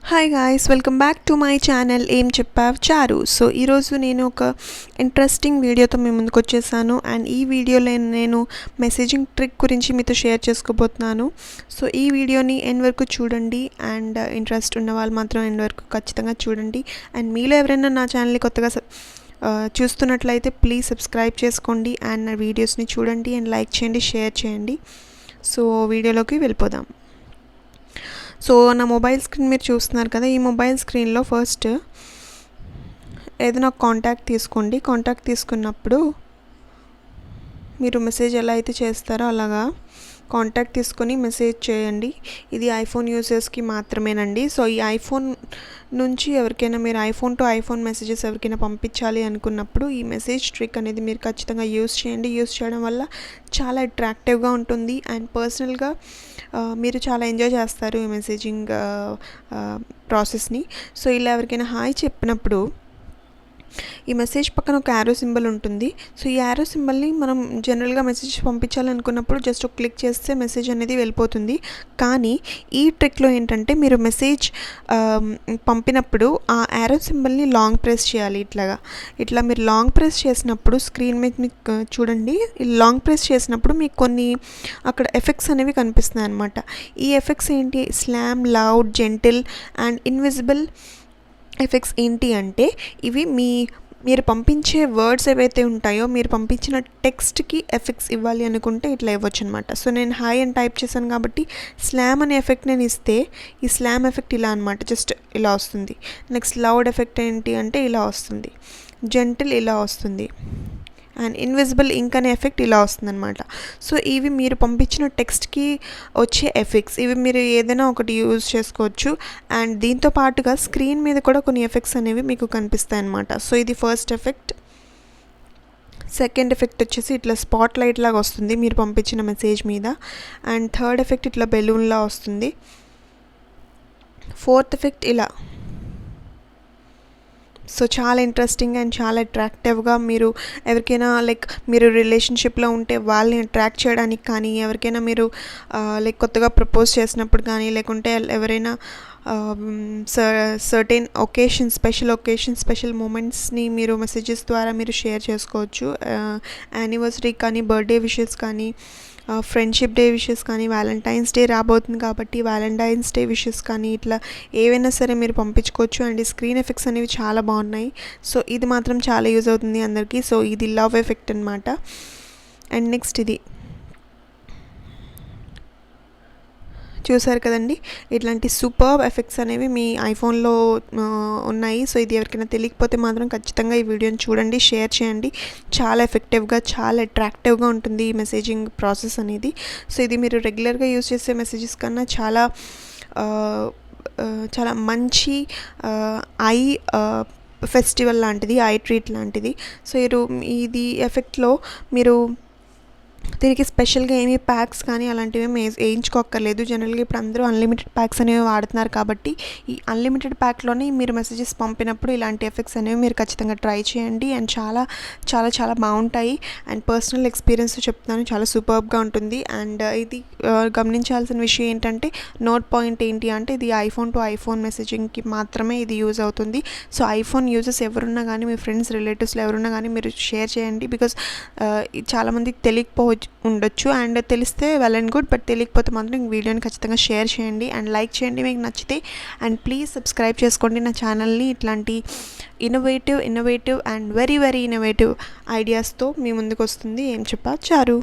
Hi guys, welcome back to my channel YemCheppavCharu. So ఈరోజు నేను ఒక ఇంట్రెస్టింగ్ వీడియోతో మీ ముందుకు వచ్చేసాను. అండ్ ఈ వీడియోలో నేను మెసేజింగ్ ట్రిక్ గురించి మీతో షేర్ చేసుకోబోతున్నాను. సో ఈ వీడియోని ఎండ్ వరకు చూడండి. అండ్ ఇంట్రెస్ట్ ఉన్న వాళ్ళు మాత్రం ఎండ్ వరకు ఖచ్చితంగా చూడండి. అండ్ మీలో ఎవరైనా నా ఛానల్ని కొత్తగా చూస్తున్నట్లయితే ప్లీజ్ సబ్స్క్రైబ్ చేసుకోండి. అండ్ నా వీడియోస్ని చూడండి అండ్ లైక్ చేయండి, షేర్ చేయండి. సో వీడియోలోకి వెళ్ళిపోదాం. సో నా మొబైల్ స్క్రీన్ మీరు చూస్తున్నారు కదా. ఈ మొబైల్ స్క్రీన్లో ఫస్ట్ ఏదైనా కాంటాక్ట్ తీసుకోండి. కాంటాక్ట్ తీసుకున్నప్పుడు మీరు మెసేజ్ ఎలా అయితే చేస్తారో అలాగా కాంటాక్ట్ తీసుకొని మెసేజ్ చేయండి. ఇది ఐఫోన్ యూజర్స్కి మాత్రమేనండి. సో ఈ ఐఫోన్ నుంచి ఎవరికైనా మీరు ఐఫోన్ టు ఐఫోన్ మెసేజెస్ ఎవరికైనా పంపించాలి అనుకున్నప్పుడు ఈ మెసేజ్ ట్రిక్ అనేది మీరు ఖచ్చితంగా యూస్ చేయండి. యూస్ చేయడం వల్ల చాలా అట్రాక్టివ్గా ఉంటుంది. అండ్ పర్సనల్గా మీరు చాలా ఎంజాయ్ చేస్తారు ఈ మెసేజింగ్ ప్రాసెస్ని. సో ఇలా ఎవరికైనా హాయ్ చెప్పినప్పుడు ఈ మెసేజ్ పక్కన ఒక యారో సింబల్ ఉంటుంది. సో ఈ యారో సింబల్ని మనం జనరల్గా మెసేజ్ పంపించాలనుకున్నప్పుడు జస్ట్ ఒక క్లిక్ చేస్తే మెసేజ్ అనేది వెళ్ళిపోతుంది. కానీ ఈ ట్రిక్లో ఏంటంటే మీరు మెసేజ్ పంపినప్పుడు ఆ యారో సింబల్ని లాంగ్ ప్రెస్ చేయాలి. ఇట్లా మీరు లాంగ్ ప్రెస్ చేసినప్పుడు స్క్రీన్ మీద మీకు చూడండి, లాంగ్ ప్రెస్ చేసినప్పుడు మీకు కొన్ని అక్కడ ఎఫెక్ట్స్ అనేవి కనిపిస్తున్నాయి అన్నమాట. ఈ ఎఫెక్ట్స్ ఏంటి? Slam, loud, gentle and invisible effects ఏంటి అంటే ఇవి మీరు పంపించే వర్డ్స్ ఏవైతే ఉంటాయో, మీరు పంపించిన టెక్స్ట్కి ఎఫెక్ట్స్ ఇవ్వాలి అనుకుంటే ఇట్లా ఇవ్వచ్చు అనమాట. సో నేను హాయ్ అని టైప్ చేశాను కాబట్టి స్లామ్ అనే ఎఫెక్ట్ నేను ఇస్తే ఈ స్లామ్ ఎఫెక్ట్ ఇలా అనమాట, జస్ట్ ఇలా వస్తుంది. నెక్స్ట్ లౌడ్ ఎఫెక్ట్ ఏంటి అంటే ఇలా వస్తుంది. జెంటిల్ ఇలా వస్తుంది. అండ్ ఇన్విజిబుల్ ఇంక్ అనే ఎఫెక్ట్ ఇలా వస్తుందన్నమాట. సో ఇవి మీరు పంపించిన టెక్స్ట్కి వచ్చే ఎఫెక్ట్స్. ఇవి మీరు ఏదైనా ఒకటి యూజ్ చేసుకోవచ్చు. అండ్ దీంతో పాటుగా స్క్రీన్ మీద కూడా కొన్ని ఎఫెక్ట్స్ అనేవి మీకు కనిపిస్తాయి అన్నమాట. సో ఇది ఫస్ట్ ఎఫెక్ట్. సెకండ్ ఎఫెక్ట్ వచ్చేసి ఇట్లా స్పాట్ లైట్ లాగా వస్తుంది మీరు పంపించిన మెసేజ్ మీద. అండ్ థర్డ్ ఎఫెక్ట్ ఇట్లా బెలూన్లా వస్తుంది. ఫోర్త్ ఎఫెక్ట్ ఇలా. సో చాలా ఇంట్రెస్టింగ్ అండ్ చాలా అట్రాక్టివ్గా మీరు ఎవరికైనా మీరు రిలేషన్షిప్లో ఉంటే వాళ్ళని అట్రాక్ట్ చేయడానికి కానీ, ఎవరికైనా మీరు కొత్తగా ప్రపోజ్ చేసినప్పుడు కానీ, లేకుంటే ఎవరైనా సర్టెన్ ఒకేషన్, స్పెషల్ మూమెంట్స్ని మీరు మెసేజెస్ ద్వారా మీరు షేర్ చేసుకోవచ్చు. యానివర్సరీ కానీ, బర్త్డే విషెస్ కానీ, ఫ్రెండ్షిప్ డే విషెస్ కానీ, వ్యాలంటైన్స్ డే రాబోతుంది కాబట్టి వ్యాలంటైన్స్ డే విషెస్ కానీ, ఇట్లా ఏవైనా సరే మీరు పంపించుకోవచ్చు. అండ్ ఈ స్క్రీన్ ఎఫెక్ట్స్ అనేవి చాలా బాగున్నాయి. సో ఇది మాత్రం చాలా యూజ్ అవుతుంది అందరికీ. సో ఇది లవ్ ఎఫెక్ట్ అనమాట. అండ్ నెక్స్ట్ ఇది చూసారు కదండి, ఇట్లాంటి సూపర్బ్ ఎఫెక్ట్స్ అనేవి మీ ఐఫోన్లో ఉన్నాయి. సో ఇది ఎవరికైనా తెలియకపోతే మాత్రం ఖచ్చితంగా ఈ వీడియోని చూడండి, షేర్ చేయండి. చాలా ఎఫెక్టివ్గా, చాలా అట్రాక్టివ్గా ఉంటుంది ఈ మెసేజింగ్ ప్రాసెస్ అనేది. సో ఇది మీరు రెగ్యులర్గా యూజ్ చేసే మెసేజెస్ కన్నా చాలా మంచి ఐ ఫెస్టివల్ లాంటిది, ఐ ట్రీట్ లాంటిది. సో ఇది ఎఫెక్ట్లో మీరు దీనికి స్పెషల్గా ఏమీ ప్యాక్స్ కానీ అలాంటివి వేయించుకోక్కర్లేదు. జనరల్గా ఇప్పుడు అందరూ అన్లిమిటెడ్ ప్యాక్స్ అనేవి వాడుతున్నారు కాబట్టి ఈ అన్లిమిటెడ్ ప్యాక్లోనే మీరు మెసేజెస్ పంపినప్పుడు ఇలాంటి ఎఫెక్ట్స్ అనేవి మీరు ఖచ్చితంగా ట్రై చేయండి. అండ్ చాలా చాలా చాలా బాగుంటాయి. అండ్ పర్సనల్ ఎక్స్పీరియన్స్ చెప్తున్నాను, చాలా సూపర్బ్గా ఉంటుంది. అండ్ ఇది గమనించాల్సిన విషయం ఏంటంటే, నోట్ పాయింట్ ఏంటి అంటే ఇది ఐఫోన్ టు ఐఫోన్ మెసేజింగ్కి మాత్రమే ఇది యూజ్ అవుతుంది. సో ఐఫోన్ యూజర్స్ ఎవరున్నా కానీ, మీ ఫ్రెండ్స్, రిలేటివ్స్లో ఎవరున్నా కానీ మీరు షేర్ చేయండి. బికాస్ చాలామందికి ఉండొచ్చు. అండ్ తెలిస్తే వెల్ అండ్ గుడ్, బట్ తెలియకపోతే మాత్రం ఈ వీడియోని ఖచ్చితంగా షేర్ చేయండి అండ్ లైక్ చేయండి మీకు నచ్చితే. అండ్ ప్లీజ్ సబ్స్క్రైబ్ చేసుకోండి నా ఛానల్ని. ఇట్లాంటి innovative and very very innovative ఐడియాస్తో మీ ముందుకు వస్తుంది YemCheppavCharu.